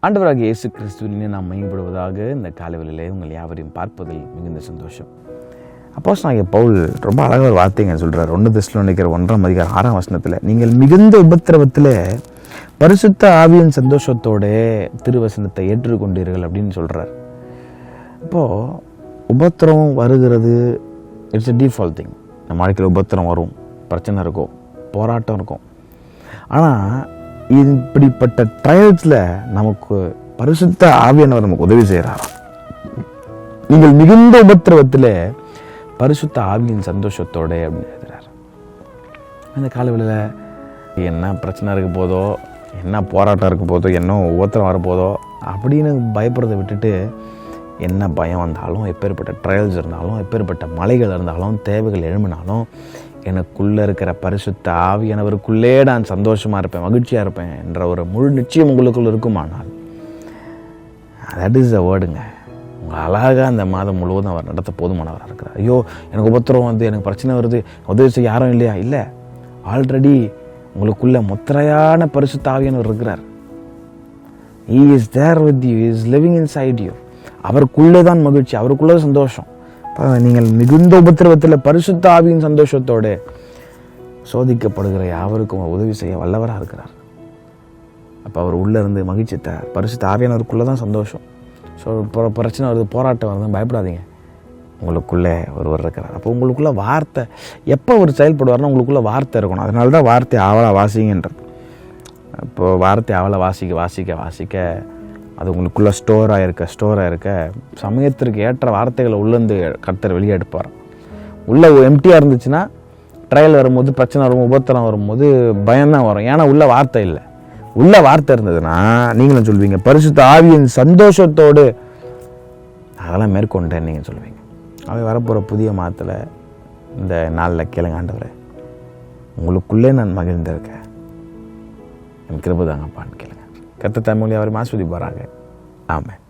ஆண்டவராகிய இயேசு கிறிஸ்துவினை நாம் மையப்படுவதாக இந்த காலைவெளியிலே உங்கள் யாவரையும் பார்ப்பதில் மிகுந்த சந்தோஷம். அப்போஸ்தலனாகிய பவுல் ரொம்ப அழகாக ஒரு வார்த்தைங்க சொல்கிறார். 1 தெசலோனிக்கர் 1:6 நீங்கள் மிகுந்த உபத்திரவத்தில் பரிசுத்த ஆவியின் சந்தோஷத்தோட திருவசனத்தை ஏற்றுக்கொண்டீர்கள் அப்படின்னு சொல்கிறார். இப்போது உபத்திரவம் வருகிறது, இட்ஸ் எ டிஃபால்ட் திங். நம்ம வாழ்க்கையில் உபத்திரம் வரும், பிரச்சனை இருக்கும், போராட்டம் இருக்கும். ஆனால் இப்படிப்பட்ட ட்ரையல்ஸில் நமக்கு பரிசுத்த ஆவியானவர் நமக்கு உதவி செய்கிறாராம். நீங்கள் மிகுந்த உபத்திரவத்தில் பரிசுத்த ஆவியின் சந்தோஷத்தோட அப்படின்னு எழுதுறாரு. அந்த காலவெளியில் என்ன பிரச்சனை இருக்க போதோ, என்ன போராட்டம் இருக்க போதோ, என்ன உபத்திரம் வரப்போதோ அப்படின்னு பயப்படுறதை விட்டுட்டு, என்ன பயம் வந்தாலும், எப்பேற்பட்ட ட்ரையல்ஸ் இருந்தாலும், எப்பேற்பட்ட மலைகள் இருந்தாலும், தேவைகள் எழும்பினாலும், எனக்குள்ளே இருக்கிற பரிசுத்த ஆவியானவருக்குள்ளே நான் சந்தோஷமாக இருப்பேன், மகிழ்ச்சியாக இருப்பேன் என்ற ஒரு முழு நிச்சயம் உங்களுக்குள்ள இருக்குமானால், தட் இஸ் த வேர்டுங்க. உங்கள் அழகாக அந்த மாதம் முழுவதும் அவர் நடத்த போதுமானவராக இருக்கிறார். ஐயோ எனக்கு உபத்திரம் வந்து, எனக்கு பிரச்சனை வருது, உதவி செய்ய யாரும் இல்லையா? இல்லை, ஆல்ரெடி உங்களுக்குள்ள முத்திரையான பரிசுத்த ஆவியானவர் இருக்கிறார். He is there with you, He is living inside you. அவருக்குள்ளே தான் மகிழ்ச்சி, அவருக்குள்ளே சந்தோஷம். நீங்கள் மிகுந்த உபத்திரவத்தில் பரிசுத்த ஆவியின் சந்தோஷத்தோடு சோதிக்கப்படுகிற யாவருக்கும் உதவி செய்ய வல்லவராக இருக்கிறார். அப்போ அவர் உள்ளே இருந்து மகிழ்ச்சி பரிசுத்த ஆவியானவருக்குள்ளே தான் சந்தோஷம். ஸோ இப்போ பிரச்சனை வருது, போராட்டம் வருது, பயப்படாதீங்க, உங்களுக்குள்ளே ஒருவர் இருக்கிறார். அப்போ உங்களுக்குள்ளே வார்த்தை எப்போ ஒரு செயல்படுவார்னா உங்களுக்குள்ளே வார்த்தை இருக்கணும். அதனால தான் வார்த்தை ஆவலா வாசிங்கன்றது. இப்போது வார்த்தை ஆவலா வாசிக்க அது உங்களுக்குள்ளே ஸ்டோராக இருக்க சமயத்திற்கு ஏற்ற வார்த்தைகளை உள்ளேருந்து கர்த்தர் வெளியே எடுப்பார். உள்ளே எம்டியாக இருந்துச்சுன்னா ட்ரையல் வரும்போது, பிரச்சனை வரும்போது, உபத்திரம் வரும்போது பயம்தான் வரும். ஏன்னா உள்ள வார்த்தை இல்லை. உள்ள வார்த்தை இருந்ததுன்னா நீங்களும் சொல்வீங்க, பரிசுத்த ஆவியின் சந்தோஷத்தோடு அதெல்லாம் மேற்கொண்டேன் நீங்கள் சொல்லுவீங்க. அவை வரப்போகிற புதிய மாதத்தில் இந்த நாளில் கேளுங்க, ஆண்டவரே உங்களுக்குள்ளே நான் மகிழ்ந்திருக்கேன், என் கிருபை தாங்கப்பான்னு கேளுங்க. கர்த்தர் தம்முடைய அவரை ஆசீர்வதிப்பாராக. ஆமென்.